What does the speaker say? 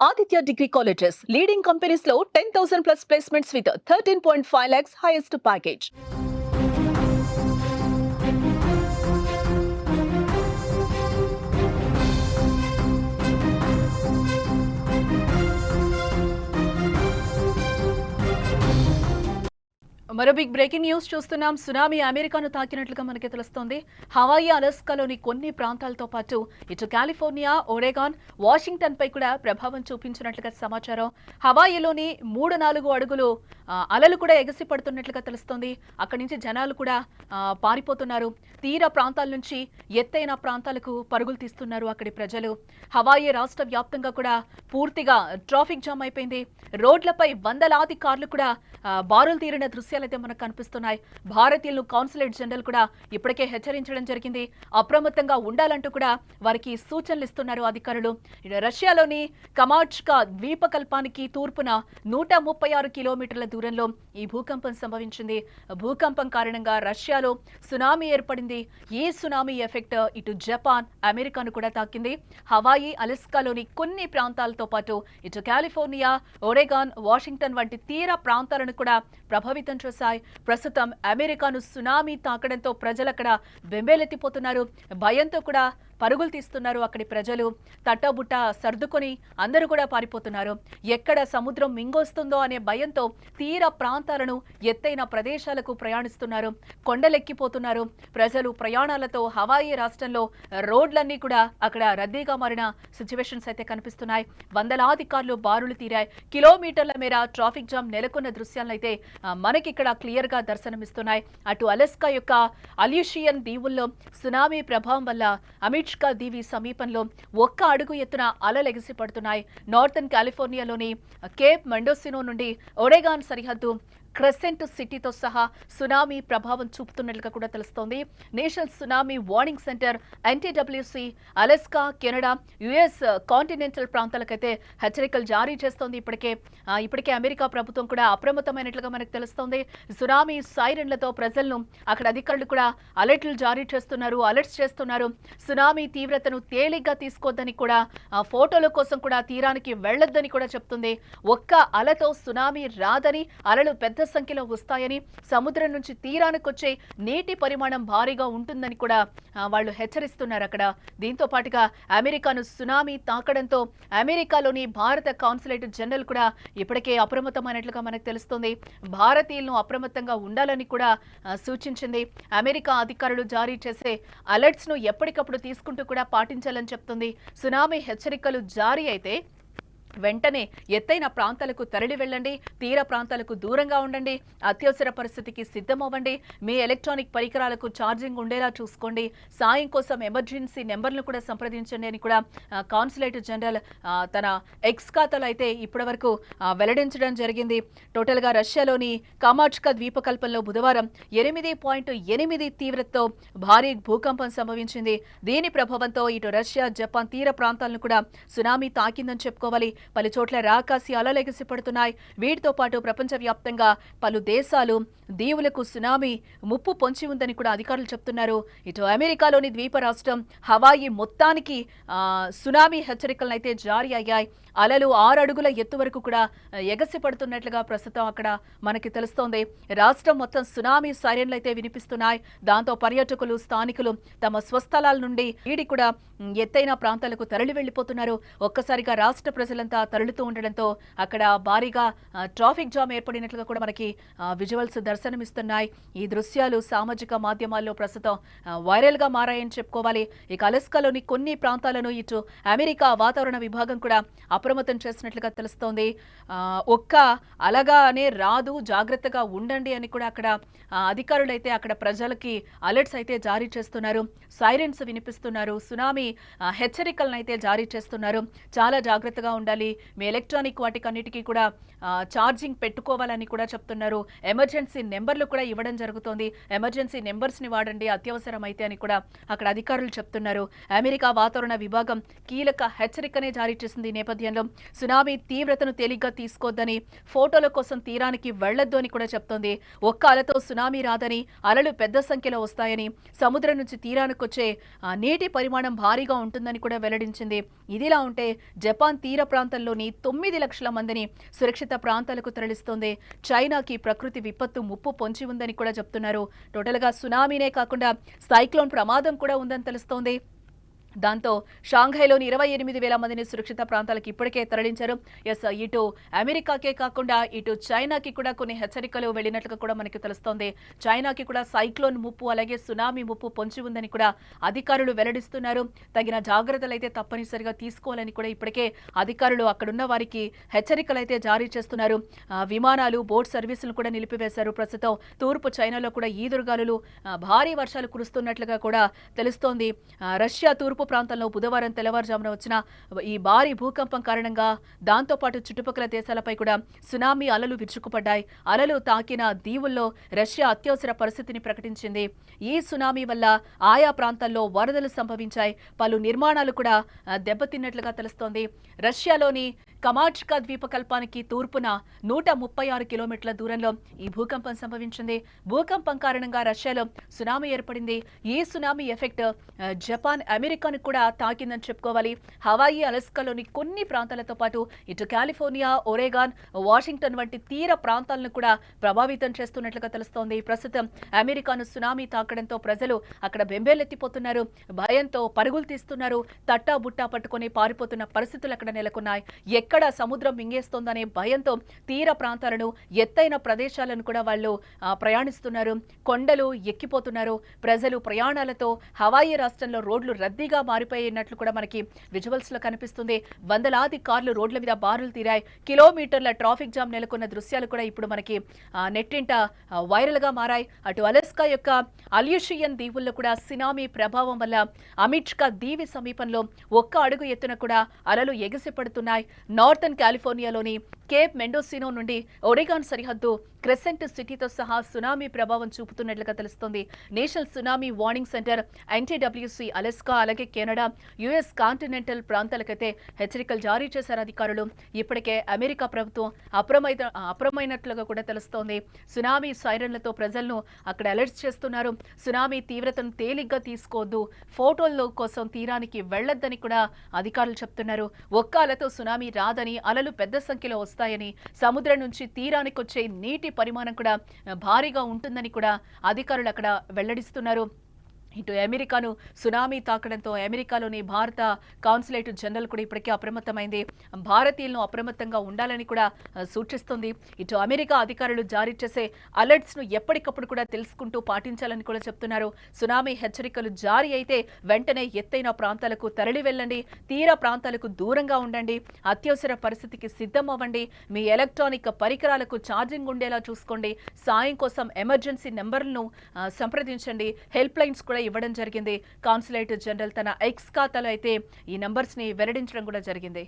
Aditya Degree Colleges, leading companies low 10,000 plus placements with 13.5 lakhs highest package. మరో big breaking news చూస్తున్నాం. Tsunami అమెరికాను తాకినట్లుగా మనకి తెలుస్తోంది. Hawaii, అలాస్కాలోని కొన్ని ప్రాంతాలతో పాటు ఇటు కాలిఫోర్నియా, ఒరెగాన్, వాషింగ్టన్ పై కూడా ప్రభావం చూపించినట్లుగా సమాచారం. హవాయిలోని 3-4 అడుగులు అలలు కూడా ఎగసి పడుతున్నట్లుగా తెలుస్తోంది. అక్కడి నుంచి జనాలు కూడా పారిపోతున్నారు. తీర ప్రాంతాల నుంచి ఎత్తైన ప్రాంతాలకు పరుగులు తీస్తున్నారు అక్కడి ప్రజలు. హవాయి రాష్ట్ర వ్యాప్తంగా కూడా పూర్తిగా ట్రాఫిక్ జామ్ అయిపోయింది. రోడ్లపై వందలాది కార్లు కూడా బారులు తీరిన దృశ్యాలైతే మనకు కనిపిస్తున్నాయి. భారతీయులను కాన్సులేట్ జనరల్ కూడా ఇప్పటికే హెచ్చరించడం జరిగింది. అప్రమత్తంగా ఉండాలంటూ కూడా వారికి సూచనలు ఇస్తున్నారు అధికారులు. రష్యాలోని కమాచ్కా ద్వీపకల్పానికి తూర్పున 136 కిలోమీటర్ల దూరంలో ఈ భూకంపం సంభవించింది. భూకంపం కారణంగా రష్యాలో సునామీ ఏర్పడింది. ఈ సునామీ ఎఫెక్ట్ ఇటు జపాన్, అమెరికాను కూడా తాకింది. హవాయి, అలాస్కాలోని కొన్ని ప్రాంతాలతో పాటు ఇటు కాలిఫోర్నియా, ఒరెగాన్, వాషింగ్టన్ వంటి తీర ప్రాంతాలను కూడా ప్రభావితం చేశాయి. ప్రస్తుతం అమెరికాను సునామీ తాకడంతో ప్రజలు అక్కడ బెంబేలెత్తిపోతున్నారు. భయంతో కూడా పరుగులు తీస్తున్నారు అక్కడి ప్రజలు. తట్టబుట్ట సర్దుకొని అందరూ కూడా పారిపోతున్నారు. ఎక్కడ సముద్రం మింగొస్తుందో అనే భయంతో తీర ప్రాంతాలను, ఎత్తైన ప్రదేశాలకు ప్రయాణిస్తున్నారు. కొండలెక్కిపోతున్నారు ప్రజలు. ప్రయాణాలతో హవాయి రాష్ట్రంలో రోడ్లన్నీ కూడా అక్కడ రద్దీగా మారిన సిచ్యువేషన్స్ అయితే కనిపిస్తున్నాయి. వందలాది కార్లు బారులు తీరాయి. కిలోమీటర్ల మేర ట్రాఫిక్ జామ్ నెలకొన్న దృశ్యాలైతే మనకి ఇక్కడ క్లియర్ గా దర్శనమిస్తున్నాయి. అటు అలాస్కా యొక్క అల్యూషియన్ దీవుల్లో సునామీ ప్రభావం వల్ల అమిట్స్కా దీవి సమీపంలో 1 అడుగు ఎత్తున అలలెగిసి పడుతున్నాయి. నార్థన్ కాలిఫోర్నియాలోని కేప్ మెండోసినో నుండి ఒరెగాన్ సరిహద్దు క్రెసెంట్ సిటీతో సహా సునామీ ప్రభావం చూపుతున్నట్లుగా కూడా తెలుస్తోంది. National tsunami warning centre NTWC Alaska, Canada, US continental ప్రాంతాలకైతే హెచ్చరికలు జారీ చేస్తోంది. ఇప్పటికే అమెరికా ప్రభుత్వం కూడా అప్రమత్తమైనట్లుగా మనకు తెలుస్తోంది. సునామీ సైరన్లతో ప్రజలను అక్కడ అధికారులు కూడా అలర్ట్లు జారీ చేస్తున్నారు, అలర్ట్స్ చేస్తున్నారు. సునామీ తీవ్రతను తేలిగ్గా తీసుకోవద్దని కూడా, ఫోటోల కోసం కూడా తీరానికి వెళ్లొద్దని కూడా చెప్తుంది. ఒక్క అలతో సునామీ రాదని, అలలు పెద్ద సంఖ్యలో వస్తాయని, సముద్రం నుంచి తీరానికి వచ్చే నీటి పరిమాణం భారీగా ఉంటుందని కూడా వాళ్ళు హెచ్చరిస్తున్నారు అక్కడ. దీంతో పాటుగా అమెరికాను సునామీ తాకడంతో అమెరికాలోని భారత కాన్సులేట్ జనరల్ కూడా ఇప్పటికే అప్రమత్తమైనట్లుగా మనకు తెలుస్తోంది. భారతీయులను అప్రమత్తంగా ఉండాలని కూడా సూచించింది. అమెరికా అధికారులు జారీ చేసే అలర్ట్స్ ను ఎప్పటికప్పుడు తీసుకుంటూ కూడా పాటించాలని చెప్తుంది. సునామీ హెచ్చరికలు జారీ అయితే వెంటనే ఎత్తైన ప్రాంతాలకు తరలి వెళ్ళండి, తీర ప్రాంతాలకు దూరంగా ఉండండి, అత్యవసర పరిస్థితికి సిద్ధమవ్వండి, మీ ఎలక్ట్రానిక్ పరికరాలకు ఛార్జింగ్ ఉండేలా చూసుకోండి, సాయం కోసం ఎమర్జెన్సీ నెంబర్లను కూడా సంప్రదించండి అని కూడా కాన్సులేట్ జనరల్ తన ఎక్స్ ఖాతాలో అయితే ఇప్పటివరకు వెల్లడించడం జరిగింది. టోటల్గా రష్యాలోని కమాచ్కా ద్వీపకల్పంలో బుధవారం 8.8 తీవ్రతతో భారీ భూకంపం సంభవించింది. దీని ప్రభావంతో ఇటు రష్యా, జపాన్ తీర ప్రాంతాలను కూడా సునామీ తాకిందని చెప్పుకోవాలి. పలు చోట్ల రాకాసి అలలెగసి పడుతున్నాయి. వీటితో పాటు ప్రపంచవ్యాప్తంగా పలు దేశాలు, దీవులకు సునామీ ముప్పు పొంచి ఉందని కూడా అధికారులు చెప్తున్నారు. ఇటు అమెరికాలోని ద్వీప రాష్ట్రం హవాయి మొత్తానికి సునామీ హెచ్చరికలను అయితే జారీ అయ్యాయి. అలలు 6 అడుగుల ఎత్తు వరకు కూడా ఎగసి పడుతున్నట్లుగా ప్రస్తుతం అక్కడ మనకి తెలుస్తోంది. రాష్ట్రం మొత్తం సునామీ సైరన్లు అయితే వినిపిస్తున్నాయి. దాంతో పర్యాటకులు, స్థానికులు తమ స్వస్థలాల నుండి వీడి కూడా ఎత్తైన ప్రాంతాలకు తరలి వెళ్లిపోతున్నారు. ఒక్కసారిగా రాష్ట్ర ప్రజలంతా తరలుతూ ఉండడంతో అక్కడ భారీగా ట్రాఫిక్ జామ్ ఏర్పడినట్లుగా కూడా మనకి విజువల్స్ దర్శనమిస్తున్నాయి. ఈ దృశ్యాలు సామాజిక మాధ్యమాల్లో ప్రస్తుతం వైరల్ గా మారాయని చెప్పుకోవాలి. ఇక అలాస్కాలోని కొన్ని ప్రాంతాలను ఇటు అమెరికా వాతావరణ విభాగం కూడా అప్రమత్తం చేసినట్లుగా తెలుస్తోంది. ఒక్క అలగానే రాదు, జాగ్రత్తగా ఉండండి అని కూడా అక్కడ అధికారులు అయితే అక్కడ ప్రజలకి అలర్ట్స్ అయితే జారీ చేస్తున్నారు. సైరన్స్ వినిపిస్తున్నారు. సునామీ హెచ్చరికలను అయితే జారీ చేస్తున్నారు. చాలా జాగ్రత్తగా ఉండాలి, మీ ఎలక్ట్రానిక్ వాటికన్నిటికీ కూడా ఛార్జింగ్ పెట్టుకోవాలని కూడా చెప్తున్నారు. ఎమర్జెన్సీ నెంబర్లు కూడా ఇవ్వడం జరుగుతోంది. ఎమర్జెన్సీ నెంబర్స్ని వాడండి అత్యవసరం అయితే అని కూడా అక్కడ అధికారులు చెప్తున్నారు. అమెరికా వాతావరణ విభాగం కీలక హెచ్చరికనే జారీ చేసింది ఈ నేపథ్యంలో నేపథ్యంలో సునామీ తీవ్రతను తేలిగ్గా తీసుకోవద్దని, ఫోటోల కోసం తీరానికి వెళ్లొద్దు అని కూడా చెప్తోంది. ఒక్క అలతో సునామీ రాదని, అలలు పెద్ద సంఖ్యలో వస్తాయని, సముద్రం నుంచి తీరానికొచ్చే నీటి పరిమాణం భారీగా ఉంటుందని కూడా వెల్లడించింది. ఇదిలా ఉంటే జపాన్ తీర ప్రాంతంలోని 9 లక్షల మందిని సురక్షిత ప్రాంతాలకు తరలిస్తోంది. చైనాకి ప్రకృతి విపత్తు ముప్పు పొంచి ఉందని కూడా చెప్తున్నారు. టోటల్ గా సునామీనే కాకుండా సైక్లోన్ ప్రమాదం కూడా ఉందని తెలుస్తోంది. దాంతో షాంఘైలోని 28,000 మందిని సురక్షిత ప్రాంతాలకు ఇప్పటికే తరలించారు. ఇటు అమెరికాకే కాకుండా ఇటు చైనాకి కూడా కొన్ని హెచ్చరికలు వెళ్లినట్లుగా కూడా మనకి తెలుస్తోంది. చైనాకి కూడా సైక్లోన్ ముప్పు అలాగే సునామీ ముప్పు పొంచి ఉందని కూడా అధికారులు వెల్లడిస్తున్నారు. తగిన జాగ్రత్తలు అయితే తప్పనిసరిగా తీసుకోవాలని కూడా ఇప్పటికే అధికారులు అక్కడున్న వారికి హెచ్చరికలు అయితే జారీ చేస్తున్నారు. విమానాలు, బోట్ సర్వీసులు కూడా నిలిపివేశారు. ప్రస్తుతం తూర్పు చైనాలో కూడా ఈదురుగాలులు, భారీ వర్షాలు కురుస్తున్నట్లుగా కూడా తెలుస్తోంది. రష్యా తూర్పు ప్రాంతంలో బుధవారం తెల్లవారుజామున వచ్చిన ఈ భారీ భూకంపం కారణంగా దాంతోపాటు చుట్టుపక్కల దేశాలపై కూడా సునామీ అలలు విరుచుకుపడ్డాయి. అలలు తాకిన దీవుల్లో రష్యా అత్యవసర పరిస్థితిని ప్రకటించింది. ఈ సునామీ వల్ల ఆయా ప్రాంతాల్లో వరదలు సంభవించాయి. పలు నిర్మాణాలు కూడా దెబ్బతిన్నట్లుగా తెలుస్తోంది. రష్యాలోని కమాచ్కా ద్వీపకల్పానికి తూర్పున 136 కిలోమీటర్ల దూరంలో ఈ భూకంపం సంభవించింది. భూకంపం కారణంగా రష్యాలో సునామీ ఏర్పడింది. ఈ సునామీ ఎఫెక్ట్ జపాన్, అమెరికాను కూడా తాకిందని చెప్పుకోవాలి. హవాయి, అలస్కాలోని కొన్ని ప్రాంతాలతో పాటు ఇటు కాలిఫోర్నియా, ఒరేగాన్, వాషింగ్టన్ వంటి తీర ప్రాంతాలను కూడా ప్రభావితం చేస్తున్నట్లుగా తెలుస్తోంది. ప్రస్తుతం అమెరికాను సునామీ తాకడంతో ప్రజలు అక్కడ బెంబేలెత్తిపోతున్నారు. భయంతో పరుగులు తీస్తున్నారు. తట్టా బుట్టా పట్టుకొని పారిపోతున్న పరిస్థితులు అక్కడ నెలకొన్నాయి. ఎక్కడ సముద్రం మింగేస్తోందనే భయంతో తీర ప్రాంతాలను, ఎత్తైన ప్రదేశాలను కూడా వాళ్ళు ప్రయాణిస్తున్నారు. కొండలు ఎక్కిపోతున్నారు. ప్రజలు ప్రయాణాలతో హవాయి రాష్ట్రంలో రోడ్లు రద్దీగా మారిపోయినట్లు కూడా మనకి విజువల్స్ లో కనిపిస్తుంది. వందలాది కార్లు రోడ్ల మీద బారులు తీరాయి. కిలోమీటర్ల ట్రాఫిక్ జామ్ నెలకొన్న దృశ్యాలు కూడా ఇప్పుడు మనకి నెట్టింట వైరల్ గా మారాయి. అటు అలస్కా యొక్క అల్యూషియన్ దీవుల్లో కూడా సునామీ ప్రభావం వల్ల అమిట్కా దీవి సమీపంలో ఒక్క అడుగు ఎత్తున కూడా అలలు ఎగిసిపడుతున్నాయి. నార్థన్ కాలిఫోర్నియాలోని కేప్ మెండోసినో నుండి ఒరెగాన్ సరిహద్దు క్రెసెంట్ సిటీతో సహా సునామీ ప్రభావం చూపుతున్నట్లుగా తెలుస్తోంది. National tsunami warning centre, NTWC, Alaska అలాగే కెనడా, US కాంటినెంటల్ ప్రాంతాలకైతే హెచ్చరికలు జారీ చేశారు అధికారులు. ఇప్పటికే అమెరికా ప్రభుత్వం అప్రమైనట్లుగా కూడా తెలుస్తోంది. సునామీ సైరన్లతో ప్రజలను అక్కడ అలర్ట్ చేస్తున్నారు. సునామీ తీవ్రతను తేలిగ్గా తీసుకోవద్దు, ఫోటోల కోసం తీరానికి వెళ్లొద్దని కూడా అధికారులు చెప్తున్నారు. ఒక్క అలతో సునామీ రాదని, అలలు పెద్ద సంఖ్యలో వస్తాయని, సముద్రం నుంచి తీరానికి వచ్చే నీటి పరిమాణం కూడా భారీగా ఉంటుందని కూడా అధికారులు అక్కడ వెల్లడిస్తున్నారు. ఇటు అమెరికాను సునామీ తాకడంతో అమెరికాలోని భారత కాన్సులేట్ జనరల్ కూడా ఇప్పటికే అప్రమత్తమైంది. భారతీయులను అప్రమత్తంగా ఉండాలని కూడా సూచిస్తుంది. ఇటు అమెరికా అధికారులు జారీ చేసే అలర్ట్స్ ను ఎప్పటికప్పుడు కూడా తెలుసుకుంటూ పాటించాలని కూడా చెప్తున్నారు. సునామీ హెచ్చరికలు జారీ అయితే వెంటనే ఎత్తైన ప్రాంతాలకు తరలి వెళ్ళండి, తీర ప్రాంతాలకు దూరంగా ఉండండి, అత్యవసర పరిస్థితికి సిద్ధం అవ్వండి, మీ ఎలక్ట్రానిక్ పరికరాలకు ఛార్జింగ్ ఉండేలా చూసుకోండి, సాయం కోసం ఎమర్జెన్సీ నెంబర్లను సంప్రదించండి. హెల్ప్ లైన్స్ కూడా ఇవ్వడం జరిగింది. కాన్సులేట్ జనరల్ తన ఎక్స్ ఖాతాలో అయితే ఈ నంబర్స్ ని వెల్లడించడం కూడా జరిగింది.